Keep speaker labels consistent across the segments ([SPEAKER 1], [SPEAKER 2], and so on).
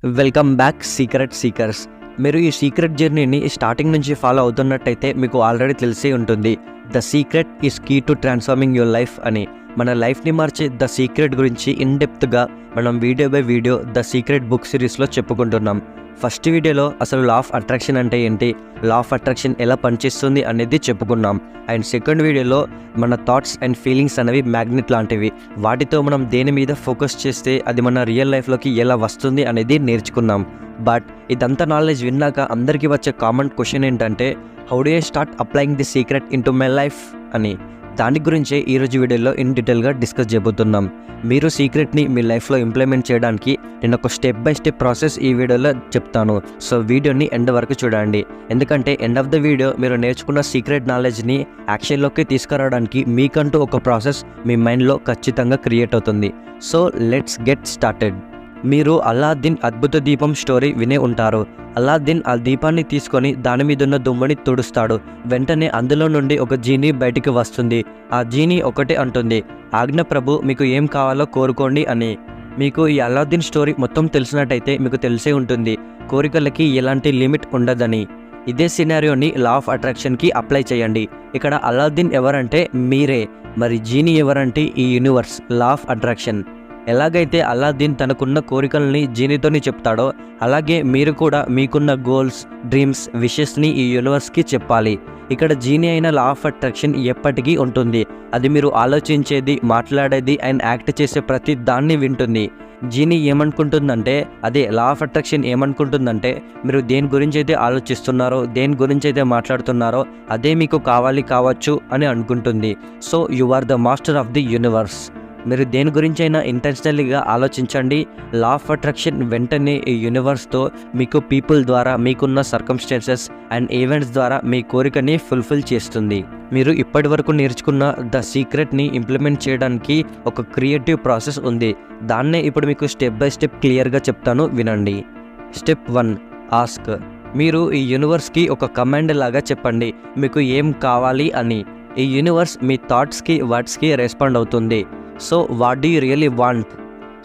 [SPEAKER 1] Welcome back secret seekers. మీరు ఈ secret జర్నీని స్టార్టింగ్ నుంచి ఫాలో అవుతున్నట్టయితే మీకు ఆల్రెడీ తెలిసే ఉంటుంది. The secret is key to transforming your life అని. మన లైఫ్ని మార్చే ద సీక్రెట్ గురించి ఇన్డెప్త్గా మనం video by video the secret book సిరీస్లో చెప్పుకుంటున్నాం. ఫస్ట్ వీడియోలో అసలు లా ఆఫ్ అట్రాక్షన్ అంటే ఏంటి, లా ఆఫ్ అట్రాక్షన్ ఎలా పనిచేస్తుంది అనేది చెప్పుకున్నాం. అండ్ సెకండ్ వీడియోలో మన థాట్స్ అండ్ ఫీలింగ్స్ అనేవి మ్యాగ్నెట్ లాంటివి, వాటితో మనం దేని మీద ఫోకస్ చేస్తే అది మన రియల్ లైఫ్లోకి ఎలా వస్తుంది అనేది నేర్చుకున్నాం. బట్ ఇదంతా నాలెడ్జ్ విన్నాక అందరికీ వచ్చే కామన్ క్వశ్చన్ ఏంటంటే, how do I start applying the secret in to my life అని. దాని గురించే ఈరోజు వీడియోలో ఇన్ డీటెయిల్గా డిస్కస్ చేయబోతున్నాం. మీరు సీక్రెట్ని మీ లైఫ్లో ఇంప్లిమెంట్ చేయడానికి నేను ఒక స్టెప్ బై స్టెప్ ప్రాసెస్ ఈ వీడియోలో చెప్తాను. సో వీడియోని ఎండ్ వరకు చూడండి, ఎందుకంటే ఎండ్ ఆఫ్ ద వీడియో మీరు నేర్చుకున్న సీక్రెట్ నాలెడ్జ్ని యాక్షన్లోకి తీసుకురావడానికి మీకంటూ ఒక ప్రాసెస్ మీ మైండ్లో ఖచ్చితంగా క్రియేట్ అవుతుంది. So let's get started. మీరు అల్లాద్దీన్ అద్భుత దీపం స్టోరీ వినే ఉంటారు. అల్లాద్దీన్ ఆ దీపాన్ని తీసుకొని దాని మీద ఉన్న దుమ్ముని తుడుస్తాడు. వెంటనే అందులో నుండి ఒక జీనీ బయటికి వస్తుంది. ఆ జీనీ ఒకటే అంటుంది, ఆజ్ఞ ప్రభు, మీకు ఏం కావాలో కోరుకోండి అని. మీకు ఈ అల్లాద్దీన్ స్టోరీ మొత్తం తెలిసినట్టయితే మీకు తెలిసే ఉంటుంది, కోరికలకి ఎలాంటి లిమిట్ ఉండదని. ఇదే సినారియోని లా ఆఫ్ అట్రాక్షన్కి అప్లై చేయండి. ఇక్కడ అల్లాద్దీన్ ఎవరంటే మీరే, మరి జీనీ ఎవరంటే ఈ యూనివర్స్, లా ఆఫ్ అట్రాక్షన్. ఎలాగైతే అల్లాద్దీన్ తనకున్న కోరికల్ని జీనీతోని చెప్తాడో, అలాగే మీరు కూడా మీకున్న గోల్స్, డ్రీమ్స్, విషెస్ని ఈ యూనివర్స్కి చెప్పాలి. ఇక్కడ జీనీ అయిన లా ఆఫ్ అట్రాక్షన్ ఎప్పటికీ ఉంటుంది. అది మీరు ఆలోచించేది, మాట్లాడేది అండ్ యాక్ట్ చేసే ప్రతి దాన్ని వింటుంది. జీనీ ఏమనుకుంటుందంటే, అదే లా ఆఫ్ అట్రాక్షన్ ఏమనుకుంటుందంటే, మీరు దేని గురించి అయితే ఆలోచిస్తున్నారో, దేని గురించి అయితే మాట్లాడుతున్నారో అదే మీకు కావచ్చు అని అనుకుంటుంది. So you are the master of the universe. మీరు దేని గురించి అయినా ఇంటెన్షనల్గా ఆలోచించండి. లా ఆఫ్ అట్రాక్షన్ వెంటనే ఈ యూనివర్స్తో మీకు పీపుల్ ద్వారా, మీకున్న సర్కమ్స్టాన్సెస్ అండ్ ఈవెంట్స్ ద్వారా మీ కోరికని ఫుల్ఫిల్ చేస్తుంది. మీరు ఇప్పటి వరకు నేర్చుకున్న ద సీక్రెట్ని ఇంప్లిమెంట్ చేయడానికి ఒక క్రియేటివ్ ప్రాసెస్ ఉంది. దాన్నే ఇప్పుడు మీకు స్టెప్ బై స్టెప్ క్లియర్గా చెప్తాను, వినండి. Step 1, ask. మీరు ఈ యూనివర్స్కి ఒక కమాండ్ లాగా చెప్పండి, మీకు ఏం కావాలి అని. ఈ యూనివర్స్ మీ థాట్స్కి, వర్డ్స్కి రెస్పాండ్ అవుతుంది. So what do you really want?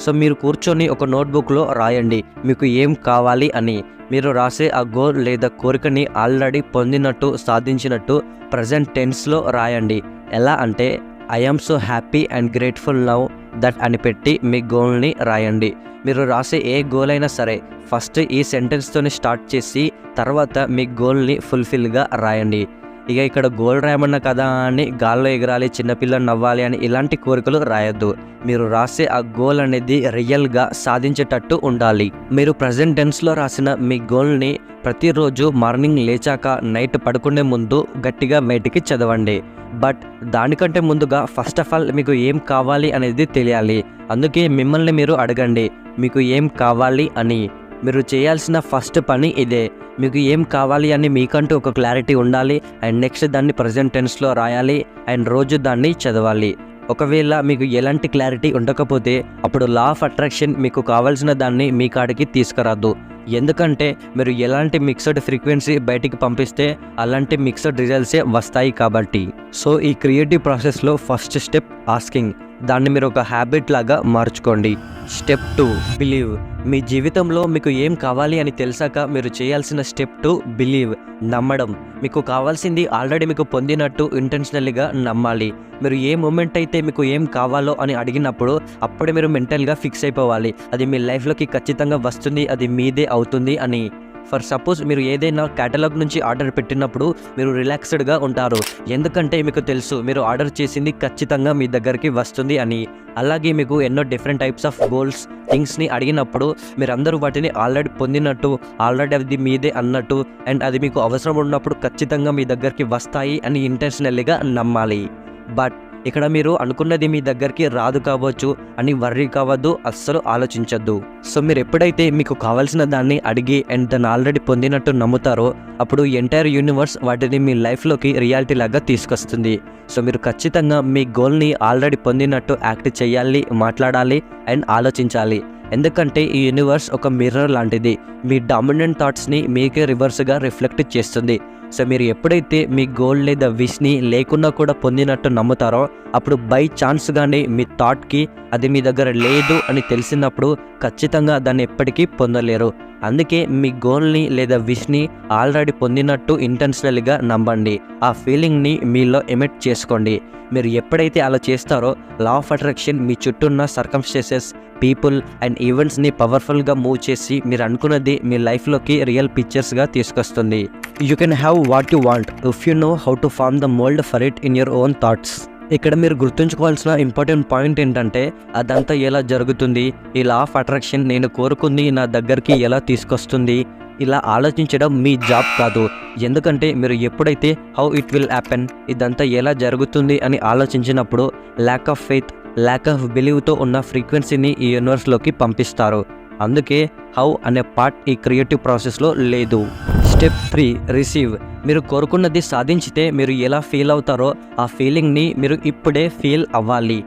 [SPEAKER 1] So మీరు కూర్చొని ఒక నోట్బుక్లో రాయండి మీకు ఏం కావాలి అని. మీరు రాసే ఆ గోల్ లేదా కోరికని ఆల్రెడీ పొందినట్టు, సాధించినట్టు ప్రజెంట్ టెన్స్లో రాయండి. ఎలా అంటే, I am so happy and grateful now that అని పెట్టి మీ గోల్ని రాయండి. మీరు రాసే ఏ గోల్ అయినా సరే ఫస్ట్ ఈ సెంటెన్స్తోని స్టార్ట్ చేసి తర్వాత మీ గోల్ని ఫుల్ఫిల్గా రాయండి. ఇక ఇక్కడ గోల్ రాయమన్నా కదా అని గాల్లో ఎగరాలి, చిన్నపిల్లని నవ్వాలి అని ఇలాంటి కోరికలు రాయొద్దు. మీరు రాసే ఆ గోల్ అనేది రియల్గా సాధించేటట్టు ఉండాలి. మీరు ప్రజెంట్ టెన్స్లో రాసిన మీ గోల్ని ప్రతిరోజు మార్నింగ్ లేచాక, నైట్ పడుకునే ముందు గట్టిగా బయటికి చదవండి. బట్ దానికంటే ముందుగా ఫస్ట్ ఆఫ్ ఆల్ మీకు ఏం కావాలి అనేది తెలియాలి. అందుకే మిమ్మల్ని మీరు అడగండి, మీకు ఏం కావాలి అని. మీరు చేయాల్సిన ఫస్ట్ పని ఇదే. మీకు ఏం కావాలి అని మీకంటూ ఒక క్లారిటీ ఉండాలి. అండ్ నెక్స్ట్ దాన్ని ప్రజెంట్ టెన్స్లో రాయాలి అండ్ రోజు దాన్ని చదవాలి. ఒకవేళ మీకు ఎలాంటి క్లారిటీ ఉండకపోతే అప్పుడు లా ఆఫ్ అట్రాక్షన్ మీకు కావాల్సిన దాన్ని మీ కాడికి తీసుకురాదు. ఎందుకంటే మీరు ఎలాంటి మిక్స్డ్ ఫ్రీక్వెన్సీ బయటికి పంపిస్తే అలాంటి మిక్స్డ్ రిజల్ట్సే వస్తాయి కాబట్టి. సో ఈ క్రియేటివ్ ప్రాసెస్లో ఫస్ట్ స్టెప్ ఆస్కింగ్. దాన్ని మీరు ఒక హ్యాబిట్ లాగా మార్చుకోండి. Step 2, believe. మీ జీవితంలో మీకు ఏం కావాలి అని తెలిసాక మీరు చేయాల్సిన స్టెప్ 2 బిలీవ్, నమ్మడం. మీకు కావాల్సింది ఆల్రెడీ మీకు పొందినట్టు ఇంటెన్షనల్గా నమ్మాలి. మీరు ఏ మూమెంట్ అయితే మీకు ఏం కావాలో అని అడిగినప్పుడు అప్పుడే మీరు మెంటల్గా ఫిక్స్ అయిపోవాలి, అది మీ లైఫ్లోకి ఖచ్చితంగా వస్తుంది, అది మీదే అవుతుంది అని. ఫర్ సపోజ్ మీరు ఏదైనా కేటలాగ్ నుంచి ఆర్డర్ పెట్టినప్పుడు మీరు రిలాక్స్డ్గా ఉంటారు, ఎందుకంటే మీకు తెలుసు మీరు ఆర్డర్ చేసింది ఖచ్చితంగా మీ దగ్గరికి వస్తుంది అని. అలాగే మీకు ఎన్నో డిఫరెంట్ టైప్స్ ఆఫ్ గోల్స్, థింగ్స్ని అడిగినప్పుడు మీరందరూ వాటిని ఆల్రెడీ పొందినట్టు, ఆల్రెడీ అది మీదే అన్నట్టు అండ్ అది మీకు అవసరం ఉన్నప్పుడు ఖచ్చితంగా మీ దగ్గరికి వస్తాయి అని ఇంటెన్షనల్గా నమ్మాలి. బట్ ఇక్కడ మీరు అనుకున్నది మీ దగ్గరికి రాదు కావచ్చు అని వర్రీ కావద్దు, అస్సలు ఆలోచించద్దు. సో మీరు ఎప్పుడైతే మీకు కావాల్సిన దాన్ని అడిగి అండ్ దాన్ని ఆల్రెడీ పొందినట్టు నమ్ముతారో అప్పుడు ఎంటైర్ యూనివర్స్ వాటిని మీ లైఫ్లోకి రియాలిటీ లాగా తీసుకొస్తుంది. సో మీరు ఖచ్చితంగా మీ గోల్ని ఆల్రెడీ పొందినట్టు యాక్ట్ చేయాలి, మాట్లాడాలి అండ్ ఆలోచించాలి. ఎందుకంటే ఈ యూనివర్స్ ఒక మిర్రర్ లాంటిది. మీ డామినెంట్ థాట్స్ని మీకే రివర్స్గా రిఫ్లెక్ట్ చేస్తుంది. సో మీరు ఎప్పుడైతే మీ గోల్ లేదా విష్ని లేకున్నా కూడా పొందినట్టు నమ్ముతారో అప్పుడు బై ఛాన్స్ కానీ మీ థాట్కి అది మీ దగ్గర లేదు అని తెలిసినప్పుడు ఖచ్చితంగా దాన్ని ఎప్పటికీ పొందలేరు. అందుకే మీ గోల్ని లేదా విష్ని ఆల్రెడీ పొందినట్టు ఇంటెన్షనల్గా నమ్మండి. ఆ ఫీలింగ్ని మీలో ఎమిట్ చేసుకోండి. మీరు ఎప్పుడైతే అలా చేస్తారో లా ఆఫ్ అట్రాక్షన్ మీ చుట్టూ ఉన్న సర్కమ్స్టెన్సెస్, పీపుల్ అండ్ ఈవెంట్స్ని పవర్ఫుల్గా మూవ్ చేసి మీరు అనుకున్నది మీ లైఫ్లోకి రియల్ పిక్చర్స్గా తీసుకొస్తుంది. You can have what you want if you know how to form the mould for it in your own thoughts. ఇక్కడ మీరు గుర్తుంచుకోవాల్సిన ఇంపార్టెంట్ పాయింట్ ఏంటంటే అదంతా ఎలా జరుగుతుంది, ఈ లా ఆఫ్ అట్రాక్షన్ నేను కోరుకుంది నా దగ్గరికి ఎలా తీసుకొస్తుంది, ఇలా ఆలోచించడం మీ జాబ్ కాదు. ఎందుకంటే మీరు ఎప్పుడైతే హౌ ఇట్ విల్ హ్యాపెన్, ఇదంతా ఎలా జరుగుతుంది అని ఆలోచించినప్పుడు lack of faith, lack of బిలీవ్తో ఉన్న ఫ్రీక్వెన్సీని ఈ యూనివర్స్లోకి పంపిస్తారు. అందుకే హౌ అనే పార్ట్ ఈ క్రియేటివ్ ప్రాసెస్లో లేదు. Step 3 receive. మీరు కోరుకున్నది సాధించితే మీరు ఎలా ఫీల్ అవుతారో ఆ ఫీలింగ్ని మీరు ఇప్పుడే ఫీల్ అవ్వాలి.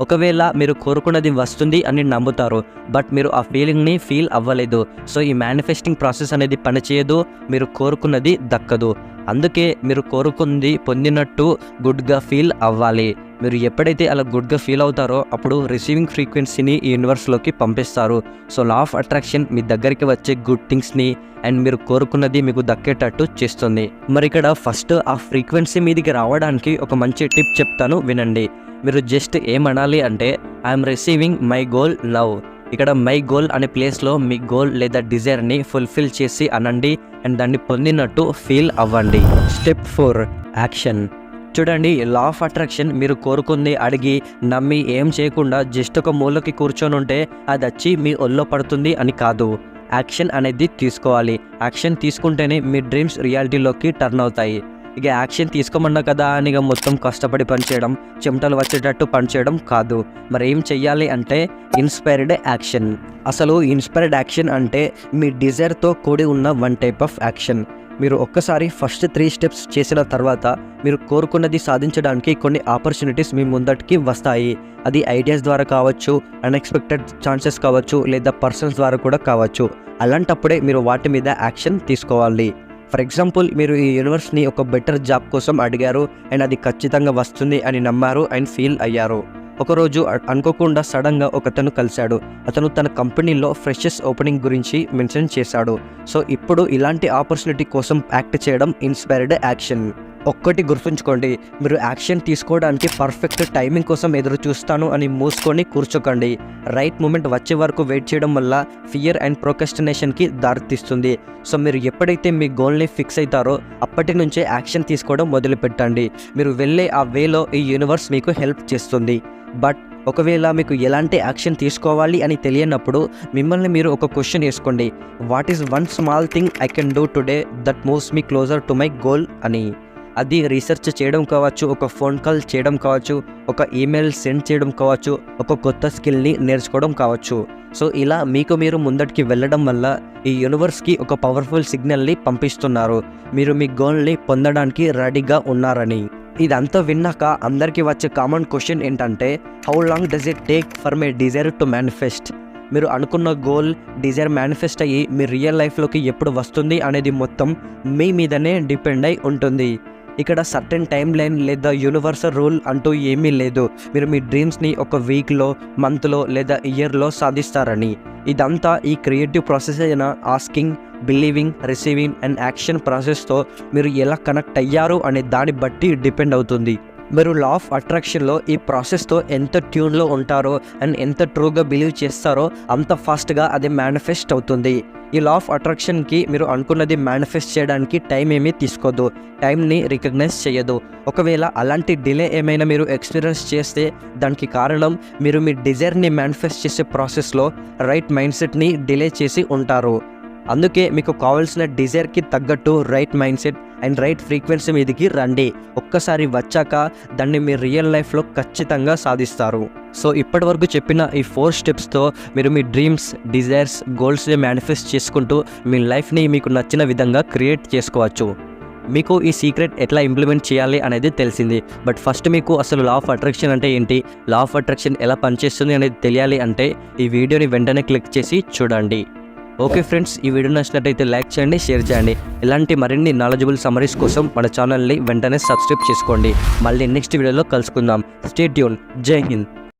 [SPEAKER 1] ఒకవేళ మీరు కోరుకున్నది వస్తుంది అని నమ్ముతారు, బట్ మీరు ఆ ఫీలింగ్ని ఫీల్ అవ్వలేదు, సో ఈ మేనిఫెస్టింగ్ ప్రాసెస్ అనేది పనిచేయదు, మీరు కోరుకున్నది దక్కదు. అందుకే మీరు కోరుకుంది పొందినట్టు గుడ్గా ఫీల్ అవ్వాలి. మీరు ఎప్పుడైతే అలా గుడ్గా ఫీల్ అవుతారో అప్పుడు రిసీవింగ్ ఫ్రీక్వెన్సీని ఈ యూనివర్స్లోకి పంపిస్తారు. సో లా ఆఫ్ అట్రాక్షన్ మీ దగ్గరికి వచ్చే గుడ్ థింగ్స్ని అండ్ మీరు కోరుకున్నది మీకు దక్కేటట్టు చేస్తుంది. మరి ఇక్కడ ఫస్ట్ ఆ ఫ్రీక్వెన్సీ మీదికి రావడానికి ఒక మంచి టిప్ చెప్తాను, వినండి. మీరు జస్ట్ ఏమనాలి అంటే I'm receiving my goal now. ఇక్కడ మై గోల్ అనే ప్లేస్లో మీ గోల్ లేదా డిజైర్ని ఫుల్ఫిల్ చేసి అనండి అండ్ దాన్ని పొందినట్టు ఫీల్ అవ్వండి. Step 4 action. చూడండి, లా ఆఫ్ అట్రాక్షన్ మీరు కోరుకుంది అడిగి నమ్మి ఏం చేయకుండా జస్ట్ ఒక మూలకి కూర్చొని ఉంటే అది వచ్చి మీ ఒళ్ళో పడుతుంది అని కాదు. యాక్షన్ అనేది తీసుకోవాలి. యాక్షన్ తీసుకుంటేనే మీ డ్రీమ్స్ రియాలిటీలోకి టర్న్ అవుతాయి. ఇక యాక్షన్ తీసుకోమన్నా కదా అని ఇక మొత్తం కష్టపడి పనిచేయడం, చెమటలు వచ్చేటట్టు పనిచేయడం కాదు. మరి ఏం చెయ్యాలి అంటే ఇన్స్పైర్డ్ యాక్షన్. అసలు ఇన్స్పైర్డ్ యాక్షన్ అంటే మీ డిజైర్తో కూడి ఉన్న వన్ టైప్ ఆఫ్ యాక్షన్. మీరు ఒక్కసారి ఫస్ట్ 3 స్టెప్స్ చేసిన తర్వాత మీరు కోరుకున్నది సాధించడానికి కొన్ని ఆపర్చునిటీస్ మీ ముందటికి వస్తాయి. అది ఐడియాస్ ద్వారా కావచ్చు, అన్ఎక్స్పెక్టెడ్ ఛాన్సెస్ కావచ్చు, లేదా పర్సన్స్ ద్వారా కూడా కావచ్చు. అలాంటప్పుడే మీరు వాటి మీద యాక్షన్ తీసుకోవాలి. ఫర్ ఎగ్జాంపుల్, మీరు ఈ యూనివర్స్ని ఒక బెటర్ జాబ్ కోసం అడిగారు అండ్ అది ఖచ్చితంగా వస్తుంది అని నమ్మారు అండ్ ఫీల్ అయ్యారు. ఒకరోజు అనుకోకుండా సడన్గా ఒకతను కలిశాడు. అతను తన కంపెనీలో ఫ్రెషర్స్ ఓపెనింగ్ గురించి మెన్షన్ చేశాడు. సో ఇప్పుడు ఇలాంటి ఆపర్చునిటీ కోసం యాక్ట్ చేయడం ఇన్స్పైర్డ్ యాక్షన్. ఒక్కటి గుర్తుంచుకోండి, మీరు యాక్షన్ తీసుకోవడానికి పర్ఫెక్ట్ టైమింగ్ కోసం ఎదురు చూస్తాను అని మూసుకొని కూర్చోకండి. రైట్ మూమెంట్ వచ్చే వరకు వెయిట్ చేయడం వల్ల ఫియర్ అండ్ ప్రోక్రస్టినేషన్కి దారితీస్తుంది. సో మీరు ఎప్పుడైతే మీ గోల్ని ఫిక్స్ అవుతారో అప్పటి నుంచే యాక్షన్ తీసుకోవడం మొదలుపెట్టండి. మీరు వెళ్ళే ఆ వేలో ఈ యూనివర్స్ మీకు హెల్ప్ చేస్తుంది. బట్ ఒకవేళ మీకు ఎలాంటి యాక్షన్ తీసుకోవాలి అని తెలియనప్పుడు మిమ్మల్ని మీరు ఒక క్వశ్చన్ వేసుకోండి, what is one small thing I can do today that moves me closer to my goal అని. అది రీసెర్చ్ చేయడం కావచ్చు, ఒక ఫోన్ కాల్ చేయడం కావచ్చు, ఒక ఈమెయిల్ సెండ్ చేయడం కావచ్చు, ఒక కొత్త స్కిల్ని నేర్చుకోవడం కావచ్చు. సో ఇలా మీకు మీరు ముందటికి వెళ్ళడం వల్ల ఈ యూనివర్స్కి ఒక పవర్ఫుల్ సిగ్నల్ని పంపిస్తున్నారు, మీరు మీ గోల్ని పొందడానికి రెడీగా ఉన్నారని. ఇదంతా విన్నాక అందరికీ వచ్చే కామన్ క్వశ్చన్ ఏంటంటే, how long does it take for my desire to manifest? మీరు అనుకున్న గోల్, డిజైర్ మేనిఫెస్ట్ అయ్యి మీ రియల్ లైఫ్లోకి ఎప్పుడు వస్తుంది అనేది మొత్తం మీ మీదనే డిపెండ్ అయి ఉంటుంది. ఇక్కడ సర్టెన్ టైం లైన్ లేదా యూనివర్సల్ రూల్ అంటూ ఏమీ లేదు. మీరు మీ డ్రీమ్స్ని ఒక వీక్లో, మంత్లో లేదా ఇయర్లో సాధిస్తారని. ఇదంతా ఈ క్రియేటివ్ ప్రాసెస్ అయిన asking, believing, receiving and action ప్రాసెస్తో మీరు ఎలా కనెక్ట్ అయ్యారు అనే దాన్ని బట్టి డిపెండ్ అవుతుంది. మీరు లా ఆఫ్ అట్రాక్షన్లో ఈ ప్రాసెస్తో ఎంత ట్యూన్లో ఉంటారో అండ్ ఎంత ట్రూగా బిలీవ్ చేస్తారో అంత ఫాస్ట్గా అది మేనిఫెస్ట్ అవుతుంది. ఈ లా ఆఫ్ అట్రాక్షన్కి మీరు అనుకున్నది మేనిఫెస్ట్ చేయడానికి టైం ఏమీ తీసుకోదు, టైంని రికగ్నైజ్ చేయదు. ఒకవేళ అలాంటి డిలే ఏమైనా మీరు ఎక్స్పీరియన్స్ చేస్తే దానికి కారణం మీరు మీ డిజైర్ని మేనిఫెస్ట్ చేసే ప్రాసెస్లో రైట్ మైండ్ సెట్ని డిలే చేసి ఉంటారు. అందుకే మీకు కావాల్సిన డిజైర్కి తగ్గట్టు right mind set and right frequency మీదకి రండి. ఒక్కసారి వచ్చాక దాన్ని మీ రియల్ లైఫ్లో ఖచ్చితంగా సాధిస్తారు. సో ఇప్పటి వరకు చెప్పిన ఈ 4 స్టెప్స్తో మీరు మీ డ్రీమ్స్, డిజైర్స్, గోల్స్ని మేనిఫెస్ట్ చేసుకుంటూ మీ లైఫ్ని మీకు నచ్చిన విధంగా క్రియేట్ చేసుకోవచ్చు. మీకు ఈ సీక్రెట్ ఎట్లా ఇంప్లిమెంట్ చేయాలి అనేది తెలిసింది. బట్ ఫస్ట్ మీకు అసలు లా ఆఫ్ అట్రాక్షన్ అంటే ఏంటి, లా ఆఫ్ అట్రాక్షన్ ఎలా పనిచేస్తుంది అనేది తెలియాలి అంటే ఈ వీడియోని వెంటనే క్లిక్ చేసి చూడండి. ఓకే ఫ్రెండ్స్, ఈ వీడియో నచ్చినట్టయితే లైక్ చేయండి, షేర్ చేయండి. ఇలాంటి మరిన్ని నాలెడ్జబుల్ సమరీస్ కోసం మన ఛానల్ని వెంటనే సబ్స్క్రైబ్ చేసుకోండి. మళ్ళీ నెక్స్ట్ వీడియోలో కలుసుకుందాం. Stay tune. జై హింద్.